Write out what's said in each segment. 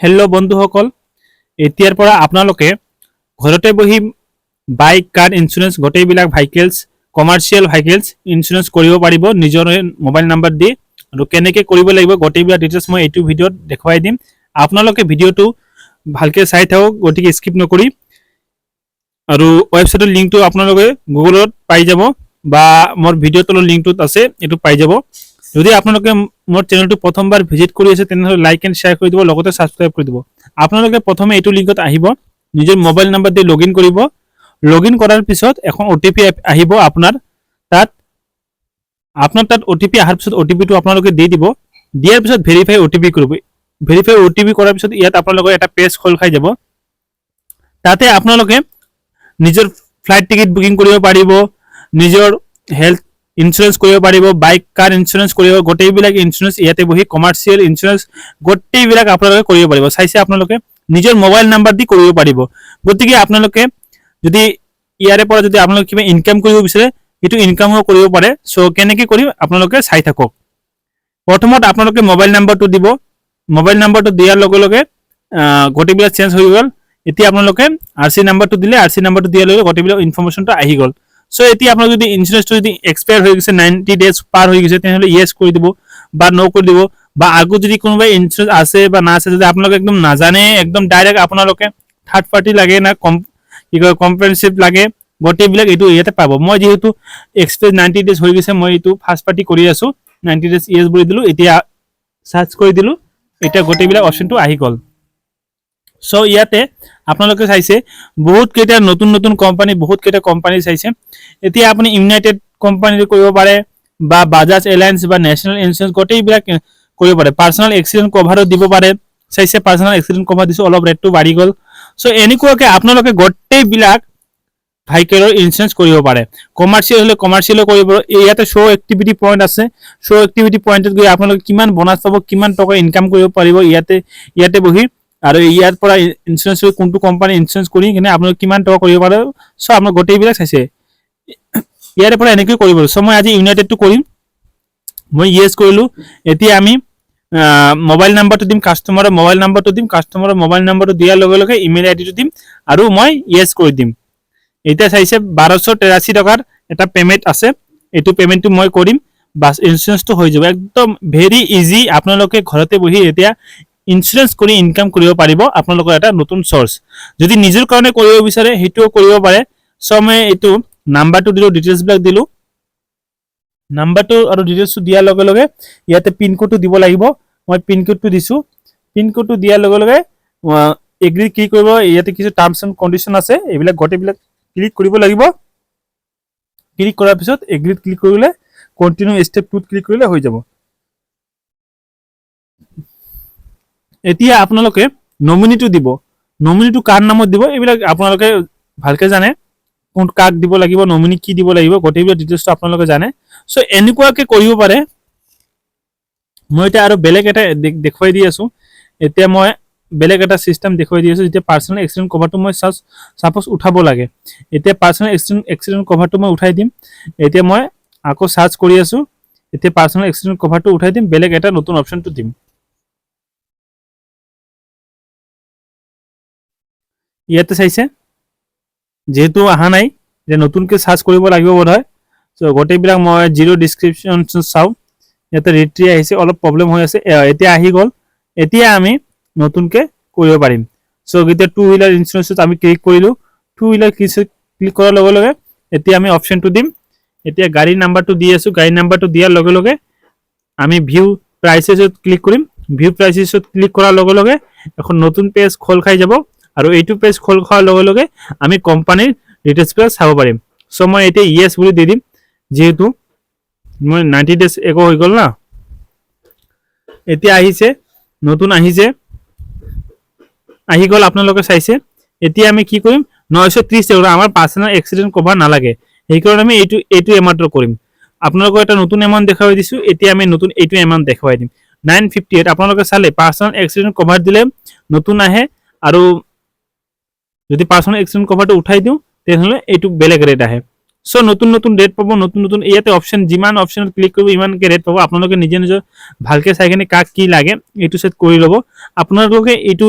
Hello' বন্ধুসকল, এতিয়াৰ পৰা আপোনালোকে ঘৰতে বহি বাইক, কাৰ ইঞ্চুৰেঞ্চ গোটেইবিলাক ভাইকেলছ, কমাৰ্চিয়েল ভাইকেলছ ইঞ্চুৰেঞ্চ কৰিব পাৰিব নিজৰ মোবাইল নাম্বাৰ দি। আৰু কেনেকৈ কৰিব লাগিব গোটেইবিলাক ডিটেইলছ মই এইটো ভিডিঅ'ত দেখুৱাই দিম। আপোনালোকে ভিডিঅ'টো ভালকৈ চাই থাকক, গতিকে স্কিপ নকৰি। আৰু ৱেবছাইটৰ লিংকটো আপোনালোকে গুগলত পাই যাব বা মোৰ ভিডিঅ'ৰ তলৰ লিংকটোত আছে, এইটো পাই যাব। যদি আপোনালোকে মোৰ চেনেলটো প্ৰথমবাৰ ভিজিট কৰি আছে তেনেহ'লে লাইক এণ্ড শ্বেয়াৰ কৰি দিব, লগতে ছাবস্ক্ৰাইব কৰি দিব। আপোনালোকে প্ৰথমে এইটো লিংকত আহিব, নিজৰ mobile number the log in কৰিব। লগ ইন কৰাৰ পিছত এখন OTP আহিব আপোনাৰ তাত। OTP অহাৰ পিছত OTPটো আপোনালোকে দি দিব। দিয়াৰ পিছত ভেৰিফাই OTP কৰিব। ভেৰিফাই OTP কৰাৰ পিছত ইয়াত আপোনালোকৰ এটা পেজ খোল খাই যাব। তাতে আপোনালোকে নিজৰ ফ্লাইট টিকেট বুকিং কৰিব পাৰিব, নিজৰ হেল্থ ইঞ্চুৰেঞ্চ কৰিব পাৰিব, বাইক, কাৰ ইঞ্চুৰেঞ্চ কৰিব, গোটেইবিলাক ইঞ্চুৰেঞ্চ ইয়াতে বহি কমাৰ্চিয়েল ইঞ্চুৰেঞ্চ গোটেইবিলাক আপোনালোকে কৰিব পাৰিব। চাইছে আপোনালোকে নিজৰ মোবাইল নাম্বাৰ দি কৰিব পাৰিব। গতিকে আপোনালোকে যদি ইয়াৰে পৰা যদি আপোনালোকে কিবা ইনকাম কৰিব বিচাৰে সেইটো ইনকামো কৰিব পাৰে। চ' কেনেকৈ কৰিম আপোনালোকে চাই থাকক। প্ৰথমত আপোনালোকে মোবাইল নাম্বাৰটো দিব। মোবাইল নাম্বাৰটো দিয়াৰ লগে লগে গোটেইবিলাক চেঞ্জ হৈ গ'ল। এতিয়া আপোনালোকে RC নাম্বাৰটো দিলে, RC নাম্বাৰটো দিয়াৰ লগে গোটেইবিলাক ইনফৰমেশ্যনটো আহি গ'ল। চ' এতিয়া আপোনালোকে যদি ইঞ্চুৰেঞ্চটো যদি এক্সপায়াৰ হৈ গৈছে, 90 days পাৰ হৈ গৈছে, তেনেহ'লে য়েছ কৰি দিব বা ন' কৰি দিব। বা আগত যদি কোনোবাই ইঞ্চুৰেঞ্চ আছে বা না আছে, যদি আপোনালোকে একদম নাজানে, একদম ডাইৰেক্ট আপোনালোকে থাৰ্ড পাৰ্টি লাগে না কি কয় কম্প্ৰেহেনচিভ লাগে, গোটেইবিলাক এইটো ইয়াতে পাব। মই যিহেতু এক্সপায়াৰ 90 days হৈ গৈছে, মই এইটো ফাৰ্ষ্ট পাৰ্টি কৰি আছোঁ। 90 days য়েছ বুলি দিলোঁ, এতিয়া চাৰ্চ কৰি দিলোঁ, এতিয়া গোটেইবিলাক অপশ্যনটো আহি গ'ল। চ' ইয়াতে আপোনালোকে চাইছে বহুত কেইটা নতুন নতুন কোম্পানী, বহুত কেইটা কোম্পানী চাইছে। এতিয়া আপুনি ইউনাইটেড কোম্পানীটো কৰিব পাৰে বা বাজাজ এলায়েন্স বা নেশ্যনেল ইঞ্চুৰেঞ্চ গোটেইবিলাক কৰিব পাৰে। পাৰ্চনেল এক্সিডেণ্ট কভাৰো দিব পাৰে। চাইছে পাৰ্চনেল এক্সিডেণ্ট কভাৰ দিছোঁ, অলপ ৰেটটো বাঢ়ি গ'ল। চ' এনেকুৱাকৈ আপোনালোকে গোটেইবিলাক ভাইকেলৰ ইঞ্চুৰেঞ্চ কৰিব পাৰে। কমাৰ্চিয়েল হ'লে কমাৰ্চিয়েলো কৰিব। ইয়াতে শ্ব' এক্টিভিটি পইণ্ট আছে। শ্ব' এক্টিভিটি পইণ্টত গৈ আপোনালোকে কিমান বোনাছ পাব, কিমান টকা ইনকাম কৰিব পাৰিব ইয়াতে বহি, আৰু ইয়াৰ পৰা ইঞ্চুৰেঞ্চ কোনটো কোম্পানী ইঞ্চুৰেঞ্চ কৰি কিনে আপোনালোকে কিমান টকা কৰিব পাৰে। চ' আপোনালোকে গোটেইবিলাক চাইছে। ইয়াৰে পৰা এনেকৈ কৰিব। চ' মই আজি ইউনাইটেডটো কৰিম। মই য়েছ কৰিলোঁ। এতিয়া আমি মোবাইল নাম্বাৰটো দিম, কাষ্টমাৰৰ মোবাইল নাম্বাৰটো দিম। কাষ্টমাৰৰ মোবাইল নাম্বাৰটো দিয়াৰ লগে লগে ইমেইল আইডিটো দিম আৰু মই য়েছ কৰি দিম। এতিয়া চাইছে 1283 টকাৰ এটা পে'মেণ্ট আছে, এইটো পে'মেণ্টটো মই কৰিম, বাছ ইঞ্চুৰেঞ্চটো হৈ যাব। একদম ভেৰি ইজি। আপোনালোকে ঘৰতে বহি এতিয়া ইঞ্চুৰেঞ্চ কৰি ইনকাম কৰিব পাৰিব। আপোনালোকৰ এটা নতুন চ'ৰ্চ। যদি নিজৰ কাৰণে কৰিব বিচাৰে সেইটোও কৰিব পাৰে। চ' মই এইটো নাম্বাৰটো দিলোঁ, ডিটেইলছবিলাক দিলোঁ। নাম্বাৰটো আৰু ডিটেইলছটো দিয়াৰ লগে লগে ইয়াতে পিনক'ডটো দিব লাগিব। মই পিনক'ডটো দিছোঁ। পিনক'ডটো দিয়াৰ লগে লগে এগ্ৰি ক্লিক কৰিব। ইয়াতে কিছু টাৰ্মছ এণ্ড কণ্ডিশ্যন আছে, এইবিলাক গোটেইবিলাক ক্লিক কৰিব লাগিব। ক্লিক কৰাৰ পিছত এগ্ৰিত ক্লিক কৰিলে, কণ্টিনিউ ষ্টেপ 2ত ক্লিক কৰিলে হৈ যাব। এতিয়া আপোনালোকে নমিনীটো দিব। নমিনীটো কাৰ নামত দিব এইবিলাক আপোনালোকে ভালকৈ জানে, কোন কাক দিব লাগিব, নমিনী কি দিব লাগিব, গোটেইবিলাক ডিটেইলছটো আপোনালোকে জানে। চ' এনেকুৱাকৈ কৰিব পাৰে। মই এতিয়া আৰু বেলেগ এটা দেখুৱাই দি আছোঁ। এতিয়া মই বেলেগ এটা চিষ্টেম দেখুৱাই দি আছোঁ। যেতিয়া পাৰ্চনেল এক্সিডেণ্ট কভাৰটো মই ছাপ'জ উঠাব লাগে, এতিয়া পাৰ্চনেল এক্সিডেণ্ট কভাৰটো মই উঠাই দিম। এতিয়া মই আকৌ চাৰ্চ কৰি আছোঁ। এতিয়া পাৰ্চনেল এক্সিডেণ্ট কভাৰটো উঠাই দিম, বেলেগ এটা নতুন অপশ্যনটো দিম। ইয়াতে চাইছে যিহেতু অহা নাই, যে নতুনকৈ চাৰ্চ কৰিব লাগিব বোধ হয়। চ' গোটেইবিলাক মই জিৰ' ডিছক্ৰিপশ্যন চাওঁ। ইয়াতে ৰিট্ৰি আহিছে, অলপ প্ৰব্লেম হৈ আছে। এতিয়া আহি গ'ল। এতিয়া আমি নতুনকৈ কৰিব পাৰিম। চ' এতিয়া টু হুইলাৰ ইঞ্চুৰেঞ্চত আমি ক্লিক কৰিলোঁ। টু হুইলাৰ ক্লিক কৰাৰ লগে লগে এতিয়া আমি অপশ্যনটো দিম। এতিয়া গাড়ীৰ নাম্বাৰটো দি আছোঁ। গাড়ীৰ নাম্বাৰটো দিয়াৰ লগে লগে আমি ভিউ প্ৰাইচেছত ক্লিক কৰিম। ভিউ প্ৰাইচেছত ক্লিক কৰাৰ লগে লগে এখন নতুন পেজ খোল খাই যাব, আৰু এইটো পেজ খোল খোৱাৰ লগে লগে আমি কোম্পানীৰ ডিটেইলছবিলাক চাব পাৰিম। চ' মই এতিয়া য়েছ বুলি দি দিম, যিহেতু মই 90 days একো হৈ গ'ল না। এতিয়া আহিছে, নতুন আহিছে, আহি গ'ল। আপোনালোকে চাইছে। এতিয়া আমি কি কৰিম, 930 টকা। আমাৰ পাৰ্চনেল এক্সিডেণ্ট কভাৰ নালাগে, সেইকাৰণে আমি এইটো এমাউণ্টৰ কৰিম। আপোনালোকক এটা নতুন এমাউণ্ট দেখুৱাই দিছোঁ। এতিয়া আমি নতুন এইটো এমাউণ্ট দেখুৱাই দিম, 958। আপোনালোকে চালে পাৰ্চনেল এক্সিডেণ্ট কভাৰ দিলে নতুন আহে, আৰু যদি পাৰ্চনেল এক্সিডেণ্ট কভাৰটো উঠাই দিওঁ তেনেহ'লে এইটো বেলেগ ৰেট আহে। সো নতুন নতুন ৰেট পাব, নতুন নতুন ইয়াতে অপশ্যন, যিমান অপশ্যনত ক্লিক কৰিব ইমানকে ৰেট পাব। আপোনালোকে নিজে নিজৰ ভালকে চাই কিনে কাক কি লাগে এইটো সেট কৰি ল'ব। আপোনালোকে এইটো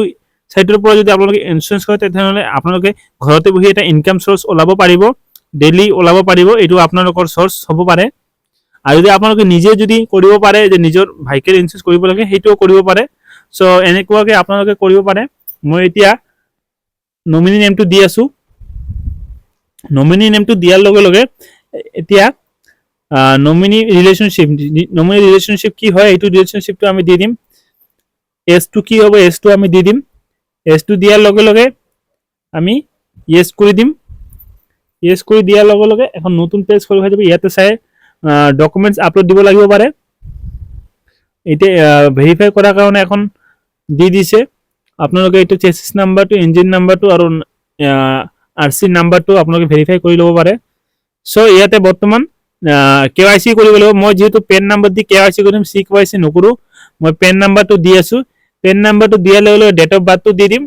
সাইটৰ পৰা যদি আপোনালোকে ইনস্যুৰেঞ্চ কৰে তেতিয়াহ'লে আপোনালোকে ঘৰতে বহি এটা ইনকাম সোৰ্স ওলাব পাৰিব, ডেইলি ওলাব পাৰিব, এইটো আপোনালোকৰ সোৰ্স হ'ব পাৰে। আৰু যদি আপোনালোকে নিজে যদি কৰিব পাৰে যে নিজৰ ভাইকেল ইনস্যুৰেঞ্চ কৰিব লাগে সেইটোও কৰিব পাৰে। সো এনেকুৱাকে আপোনালোকে কৰিব পাৰে। মই এতিয়া নমিনি নেমটো দি আছো। নমিনি নেমটো দিয়াৰ লগে লগে এতিয়া নমিনি ৰিলেশনশ্বিপ কি হয় এইটো ৰিলেশনশ্বিপটো আমি দি দিম। এজটো কি হ'ব এজটো আমি দি দিম। এজটো দিয়াৰ লগে লগে আমি ইয়েস কৰি দিম। ইয়েস কৰি দিয়াৰ লগে লগে এখন নতুন পেজ খোল খাই যাব। ইয়াতে চাই ডকুমেন্টস আপলোড দিব লাগিব পাৰে। এতিয়া ভেৰিফাই কৰাৰ কাৰণে এখন দি দিছে। আপোনালোকে এইটো চেসিস নাম্বাৰটো, ইঞ্জিন নাম্বাৰটো আৰু আৰসি নাম্বাৰটো আপোনালোকে ভেৰিফাই কৰি ল'ব পাৰে। সো ইয়াতে বৰ্তমান কেৱাইসি কৰিব লাগিব। মই যেহেতু পেন নাম্বাৰ দি কেৱাইসি কৰিম, সি কেৱাইসি নকৰো। মই পেন নাম্বাৰটো দি আছো। পেন নাম্বাৰটো দিয়াৰ লগে লগে ডেট অফ বাৰ্থটো দি দিম।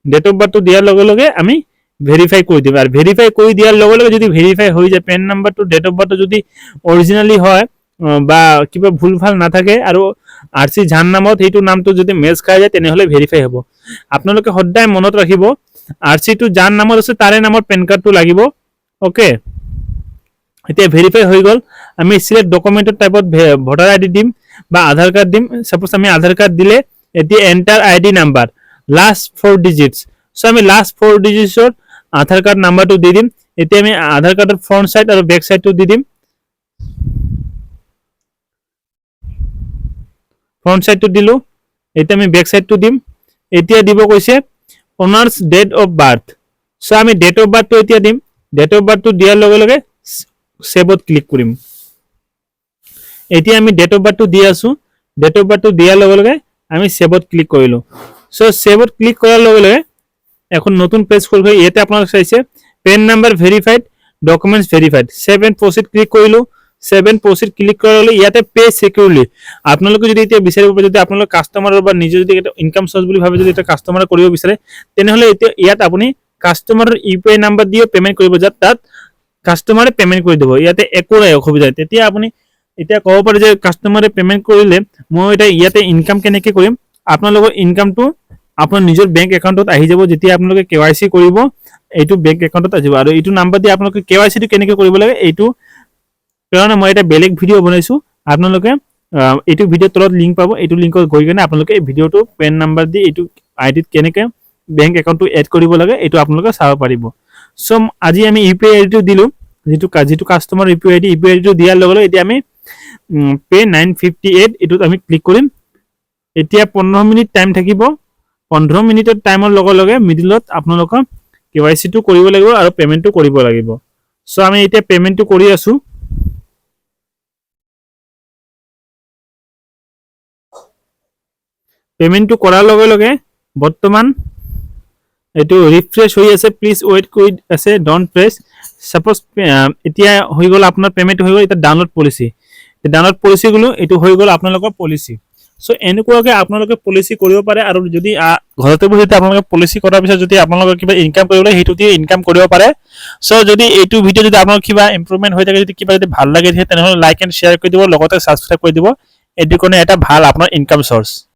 ডেট অফ বাৰ্থটো দিয়াৰ লগে লগে আমি ভেৰিফাই কৰি দিম। আৰু ভেৰিফাই কৰি দিয়াৰ লগে লগে যদি ভেৰিফাই হৈ যায়, পেন নাম্বাৰটো ডেট অফ বাৰ্থটো যদি অৰিজিনালি হয় বা কিবা ভুল ভাল নাথাকে আৰু আৰসি যাৰ নামত সেইটো নামটো যদি মেচ খাই যায় তেনেহ'লে ভেৰিফাই হ'ব। আপোনালোকে সদায় মনত ৰাখিব আৰসিটো যাৰ নামত আছে তাৰে নামত পেন কাৰ্ডটো লাগিব। ওকে, এতিয়া ভেৰিফাই হৈ গ'ল। আমি সিলেক্ট ডকুমেন্টৰ টাইপত ভোটাৰ আইডি দিম বা আধাৰ কাৰ্ড দিম। সাপোজ আমি আধাৰ কাৰ্ড দিলে এতিয়া enter ID number last 4 digits. So আমি লাষ্ট 4 ডিজিটছৰ আধাৰ কাৰ্ড নাম্বাৰটো দি দিম। এতিয়া আমি আধাৰ কাৰ্ডৰ ফ্ৰন্ট সাইড আৰু বেক সাইডটো দি দিম। ফ্ৰন্ট সাইডটো দিলো। এতিয়া আমি বেক সাইডটো দিম। এতিয়া দিব কৈছে অনাৰ্স ডেট অফ বাৰ্থ। সো আমি ডেট অফ বাৰ্থটো এতিয়া দিম। ডেট অফ বাৰ্থটো দিয়াৰ লগে লগে সেভত ক্লিক কৰিম। এতিয়া আমি ডেট অফ বাৰ্থটো দি আছো। ডেট অফ বাৰ্থটো দিয়াৰ লগে লগে আমি সেভত ক্লিক কৰিলো। সো সেভত ক্লিক কৰাৰ লগে লগে এখন নতুন পেজ খোল খাই। ইয়াতে আপোনালোকে চাইছে PAN number verified, documents verified. 7 proceed click কৰিলো। 7 প্ৰসিড ক্লিক কৰাৰ লগে ইয়াতে পে সিকিউৰলি। আপোনালোকে যদি এতিয়া বিচাৰিব পাৰে, যদি আপোনালোক কাস্টমাৰৰ বা নিজে যদি এটা ইনকাম সোৰ্স বুলি ভাবে যদি এটা কাস্টমাৰ কৰিব বিচাৰে তেনেহ'লে এতিয়া ইয়াত আপুনি কাস্টমাৰৰ ইউপিআই নাম্বাৰ দিও পেমেন্ট কৰিব, যাত তাত কাস্টমাৰে পেমেন্ট কৰি দিব। ইয়াতে একো নাই অসুবিধা। তেতিয়া আপুনি এতিয়া ক'ব পাৰে যে কাস্টমাৰে পেমেন্ট কৰিলে মই এটা ইয়াতে ইনকাম কেনেকৈ কৰিম। আপোনালোকৰ ইনকামটো আপোনাৰ নিজৰ বেংক একাউণ্টত আহি যাব। যেতিয়া আপোনালোকে কেৱাইসি কৰিব এইটো বেংক একাউণ্টত আহিব। আৰু এইটো নাম্বাৰ দি আপোনালোকে কেৱাইসিটো কেনেকৈ কৰিব লাগে এইটো কাৰণে মই এটা বেলেগ ভিডিঅ' বনাইছো। আপোনালোকে এইটো ভিডিঅ'ৰ তলত লিংক পাব। এইটো লিংকত গৈ কিনে আপোনালোকে এই ভিডিঅ'টো পেন নাম্বাৰ দি এইটো আইডিত কেনেকৈ বেংক একাউণ্টটো এড কৰিব লাগে এইটো আপোনালোকে চাব পাৰিব। সো আজি আমি ইউপিআই আইডিটো দিলো, যিটো কাস্টমাৰ ইউপিআই আইডিটো দিয়াৰ লগে লগে এতিয়া আমি পে 958 এইটোত আমি ক্লিক কৰিম। এতিয়া 15 মিনিট টাইম থাকিব। 15 মিনিটৰ টাইমৰ লগে লগে মিডিলত আপোনালোকৰ কেৱাইসিটো কৰিব লাগিব আৰু পেমেন্টটো কৰিব লাগিব। সো আমি এতিয়া পেমেন্টটো কৰি আছো। পেমেন্টটো কৰাৰ লগে লগে বৰ্তমান এইটো ৰিফ্ৰেশ হৈ আছে। প্লিজ ওয়েট কৰি আছে, ডোন্ট প্ৰেস। সাপোজ এতিয়া হৈ গ'ল আপোনাৰ পেমেন্ট হৈ গ'ল। এটা ডাউনলোড পলিচি, ডাউনলোড পলিচি গুলো এইটো হৈ গ'ল আপোনালোকৰ পলিচি। সো এনেকুৱাকে আপোনালোকে পলিচি কৰিব পাৰে। আৰু যদি ঘৰতে বহি আপোনালোকে পলিচি কৰাৰ পিছত যদি আপোনালোকৰ কিবা ইনকাম কৰিবলৈ সেইটো দিয়ে ইনকাম কৰিব পাৰে। সো যদি এইটো ভিডিঅ' যদি আপোনাৰ কিবা ইমপ্ৰুভমেন্ট হৈ থাকে, যদি কিবা যদি ভাল লাগে তেনেহ'লে লাইক এণ্ড শ্বেয়াৰ কৰি দিব, লগতে সাবস্ক্ৰাইব কৰি দিব। এইটো কাৰণে এটা ভাল আপোনাৰ ইনকাম সোৰ্স।